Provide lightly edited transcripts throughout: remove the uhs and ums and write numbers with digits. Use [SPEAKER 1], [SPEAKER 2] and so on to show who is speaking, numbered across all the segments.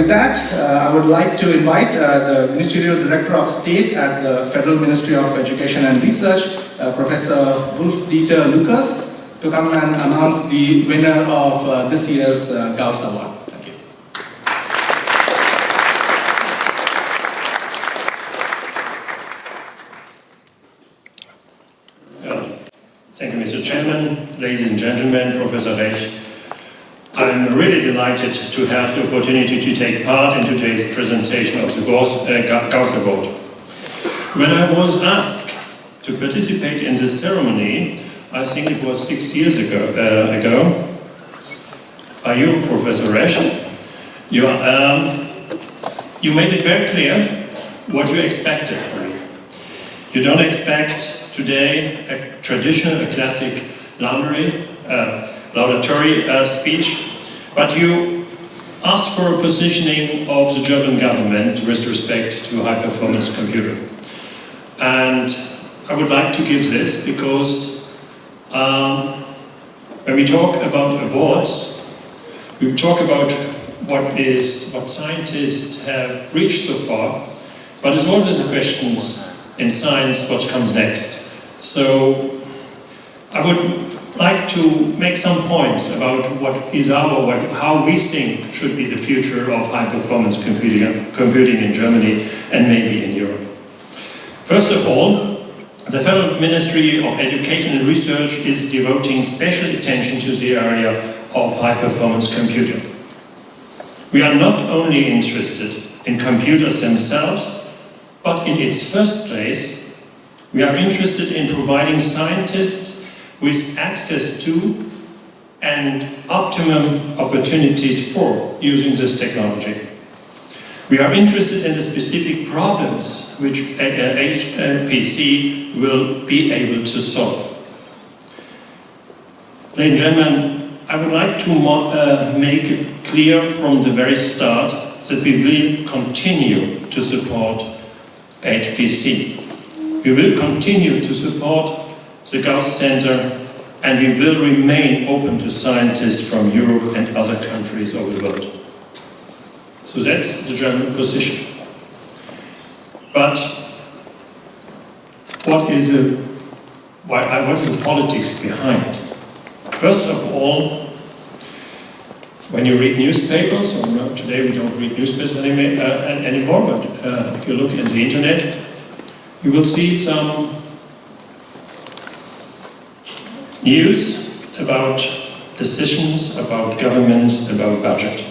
[SPEAKER 1] with that, I would like to invite the Ministerial Director of State at the Federal Ministry of Education and Research, Professor Wolf-Dieter Lucas, to come and announce the winner of this year's Gauss Award. Thank you.
[SPEAKER 2] Thank you, Mr. Chairman, ladies and gentlemen, Professor Rech. I'm really delighted to have the opportunity to take part in today's presentation of the Gauss Award. When I was asked to participate in this ceremony, I think it was 6 years ago, by you, Professor Rech, you made it very clear what you expected from me. You don't expect today a traditional, a classic laudatory speech, but you ask for a positioning of the German government with respect to high-performance computing. And I would like to give this because when we talk about awards, we talk about what scientists have reached so far, but it's always a question in science what comes next. So I would like to make some points about how we think should be the future of high-performance computing in Germany and maybe in Europe. First of all, the Federal Ministry of Education and Research is devoting special attention to the area of high-performance computing. We are not only interested in computers themselves, but in its first place, we are interested in providing scientists with access to and optimum opportunities for using this technology. We are interested in the specific problems which HPC will be able to solve. Ladies and gentlemen, I would like to make it clear from the very start that we will continue to support HPC. We will continue to support the Gauss Centre, and we will remain open to scientists from Europe and other countries of the world. So that's the German position. But what is the politics behind? First of all, when you read newspapers, today we don't read newspapers anymore, but if you look at the internet, you will see some news about decisions, about governments, about budget.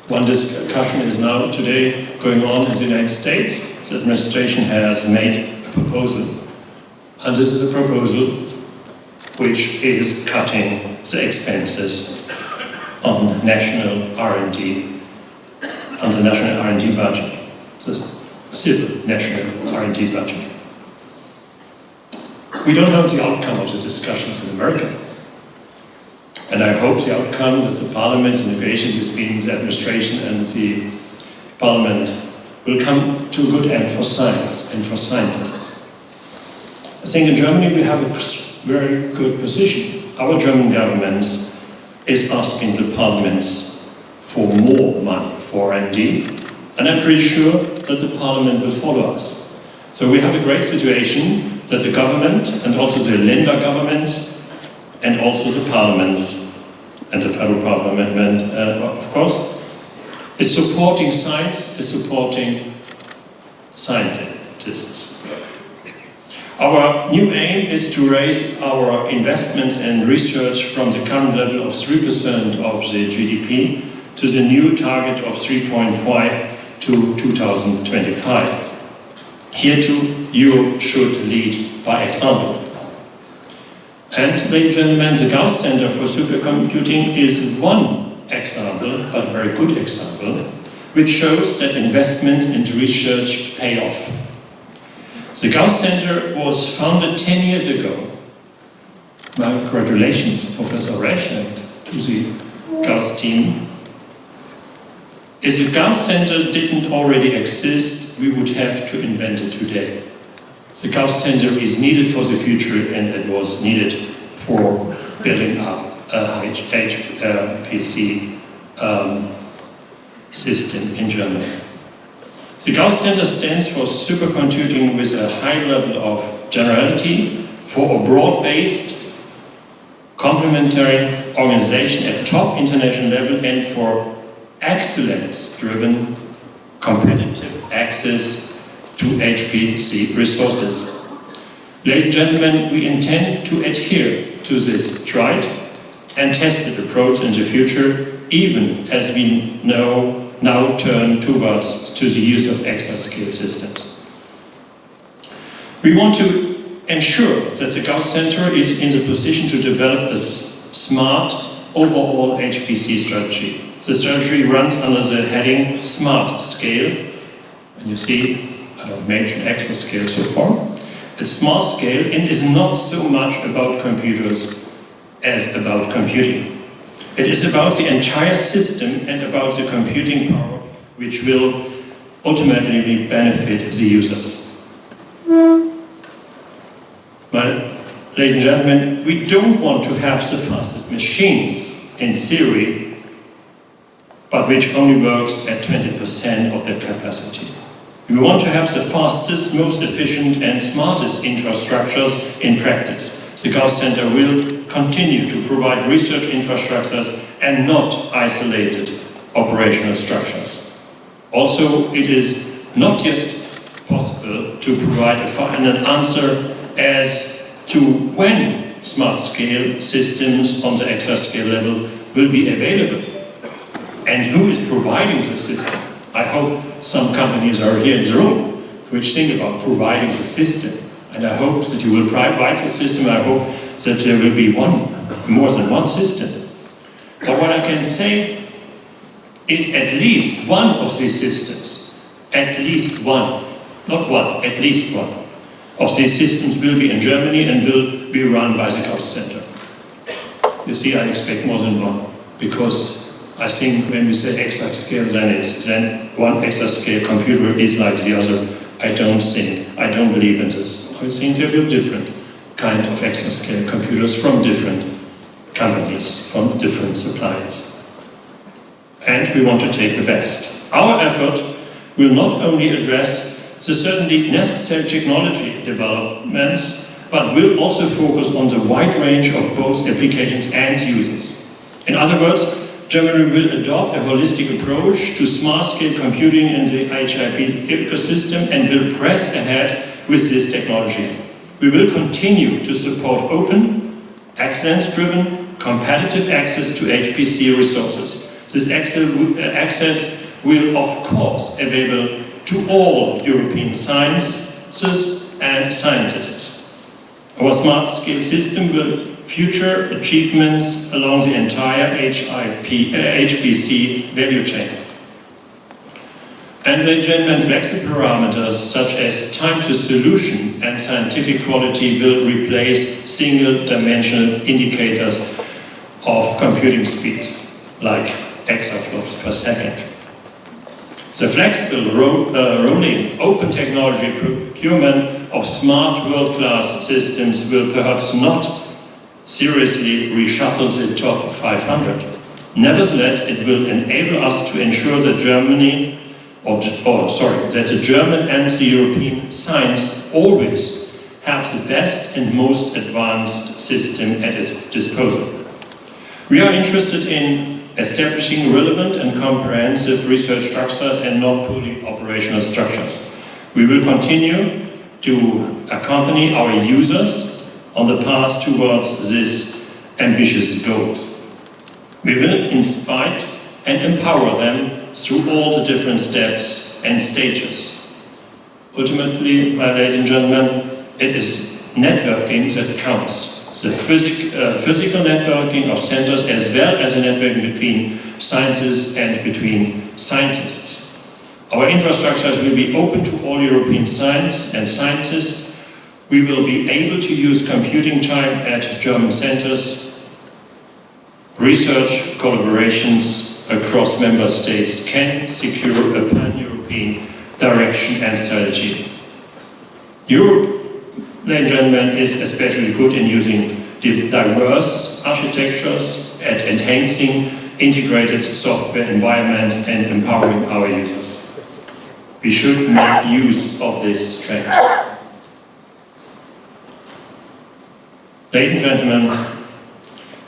[SPEAKER 2] One discussion is now today going on in the United States. The administration has made a proposal, and this is a proposal which is cutting the expenses on national R&D, on the national R&D budget, the civil national R&D budget. We don't know the outcome of the discussions in America. And I hope the outcome that the Parliament, the negotiation between the administration and the Parliament will come to a good end for science and for scientists. I think in Germany we have a very good position. Our German government is asking the parliaments for more money for R&D, and I'm pretty sure that the Parliament will follow us. So we have a great situation that the government and also the Länder governments and also the parliaments and the federal parliament, of course, is supporting science, is supporting scientists. Our new aim is to raise our investments and research from the current level of 3% of the GDP to the new target of 3.5 to 2025. Here too, Europe should lead by example. And, ladies and gentlemen, the Gauss Centre for Supercomputing is one example, but a very good example, which shows that investments into research pay off. The Gauss Centre was founded 10 years ago. My congratulations, Professor Rech, and to the Gauss team. If the Gauss Centre didn't already exist, we would have to invent it today. The Gauss Centre is needed for the future, and it was needed for building up a HPC system in Germany. The Gauss Centre stands for supercomputing with a high level of generality, for a broad-based, complementary organization at top international level, and for excellence-driven, competitive access to HPC resources. Ladies and gentlemen, we intend to adhere to this tried and tested approach in the future, even as we now turn towards the use of exascale systems. We want to ensure that the Gauss Centre is in the position to develop a smart overall HPC strategy. The strategy runs under the heading Smart Scale, and you see I don't mention exascale so far. It's smart scale and is not so much about computers as about computing. It is about the entire system and about the computing power which will ultimately benefit the users. Well, ladies and gentlemen, we don't want to have the fastest machines in theory, but which only works at 20% of their capacity. We want to have the fastest, most efficient and smartest infrastructures in practice. The Gauss Centre will continue to provide research infrastructures and not isolated operational structures. Also, it is not yet possible to provide an answer as to when smart-scale systems on the exascale level will be available and who is providing the system. I hope some companies are here in the room which think about providing the system, and I hope that you will provide the system. I hope that there will be more than one system. But what I can say is at least one of these systems, at least one of these systems will be in Germany and will be run by the Gauss Centre. You see, I expect more than one, because I think when we say exascale, then one exascale computer is like the other. I don't believe in this. I think there will be different kind of exascale computers from different companies, from different suppliers. And we want to take the best. Our effort will not only address the certainly necessary technology developments, but will also focus on the wide range of both applications and users. In other words, Germany will adopt a holistic approach to smart-scale computing in the HIP ecosystem and will press ahead with this technology. We will continue to support open, excellence-driven, competitive access to HPC resources. This access will, of course, be available to all European sciences and scientists. Our smart-scale system will future achievements along the entire HPC value chain. And ladies and gentlemen, flexible parameters such as time to solution and scientific quality will replace single-dimensional indicators of computing speed, like exaflops per second. The flexible rolling open technology procurement of smart world-class systems will perhaps not seriously reshuffle the top 500. Nevertheless, it will enable us to ensure that that the German and the European science always have the best and most advanced system at its disposal. We are interested in establishing relevant and comprehensive research structures and not purely operational structures. We will continue to accompany our users on the path towards these ambitious goals. We will inspire and empower them through all the different steps and stages. Ultimately, my ladies and gentlemen, it is networking that counts. The physical networking of centers as well as the networking between sciences and between scientists. Our infrastructures will be open to all European science and scientists. We will be able to use computing time at German centers. Research collaborations across member states can secure a pan-European direction and strategy. Europe, ladies and gentlemen, is especially good in using diverse architectures at enhancing integrated software environments and empowering our users. We should make use of this strength. Ladies and gentlemen,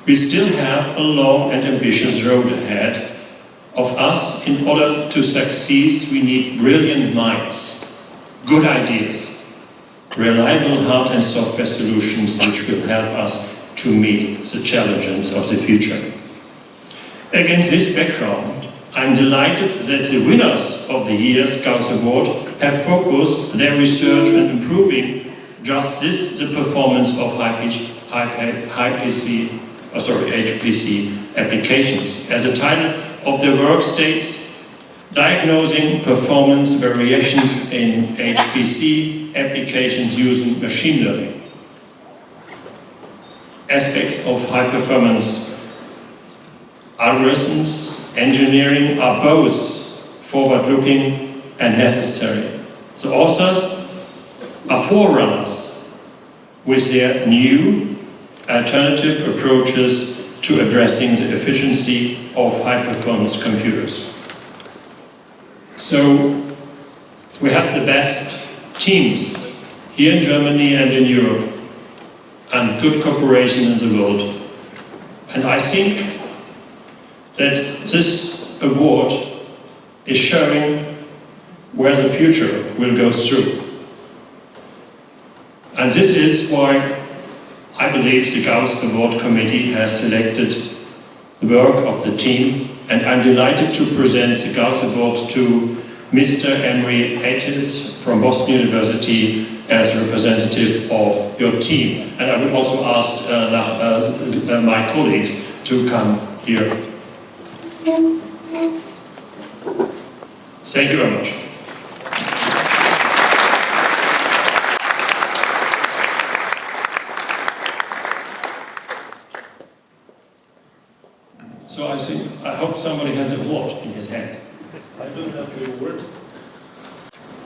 [SPEAKER 2] we still have a long and ambitious road ahead of us. In order to succeed, we need brilliant minds, good ideas, reliable hard and software solutions which will help us to meet the challenges of the future. Against this background, I'm delighted that the winners of the year's Gauss Award have focused their research on improving just this, the performance of HPC applications. As the title of the work states, diagnosing performance variations in HPC applications using machine learning. Aspects of high-performance algorithms engineering are both forward-looking and necessary. The authors are forerunners with their new alternative approaches to addressing the efficiency of high-performance computers. So we have the best teams here in Germany and in Europe, and good cooperation in the world. And I think that this award is showing where the future will go through. And this is why I believe the Gauss Award Committee has selected the work of the team, and I'm delighted to present the Gauss Award to Mr. Emery Atis from Boston University as representative of your team. And I would also ask my colleagues to come here. Thank you very much. So I hope somebody has a award in his hand.
[SPEAKER 3] I don't have the award.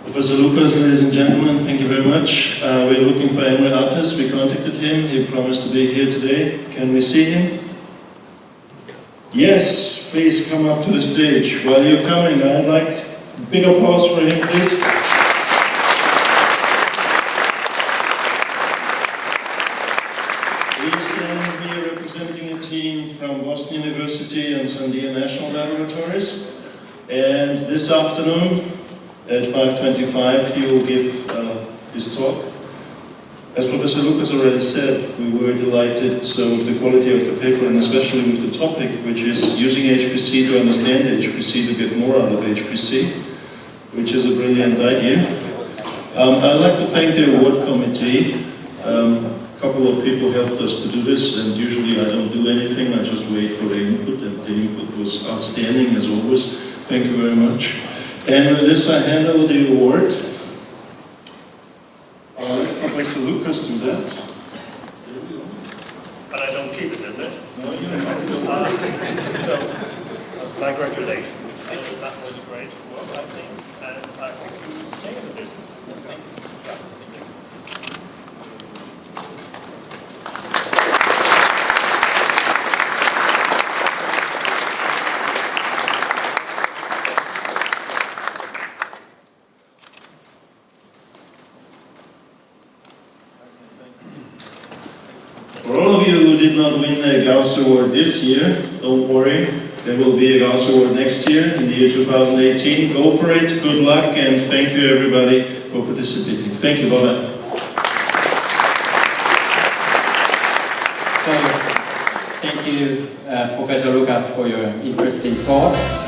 [SPEAKER 3] Professor Lucas, ladies and gentlemen, thank you very much. We're looking for Emery Atis. We contacted him. He promised to be here today. Can we see him? Yes, please come up to the stage. While you're coming, I'd like a big applause for him, please. He's standing here representing a team from Boston University and Sandia National Laboratories. And this afternoon, at 5:25, he will give his talk. As Professor Lucas already said, we were delighted with the quality of the paper and especially with the topic, which is using HPC to understand HPC to get more out of HPC, which is a brilliant idea. I'd like to thank the award committee. A couple of people helped us to do this, and usually I don't do anything, I just wait for the input, and the input was outstanding as always. Thank you very much. And with this, I hand over the award. I'll let Professor Lucas do that.
[SPEAKER 2] But I don't keep it, isn't it?
[SPEAKER 3] No, you don't.
[SPEAKER 2] So, congratulations. That was a great work, I think. And I hope you stay in the business. Thanks. Yeah.
[SPEAKER 3] For all of you who did not win the Gauss Award this year, don't worry, there will be a Gauss Award next year, in the year 2018. Go for it, good luck, and thank you everybody for participating. Thank you, bye-bye.
[SPEAKER 4] Thank you, Professor Lucas, for your interesting thoughts.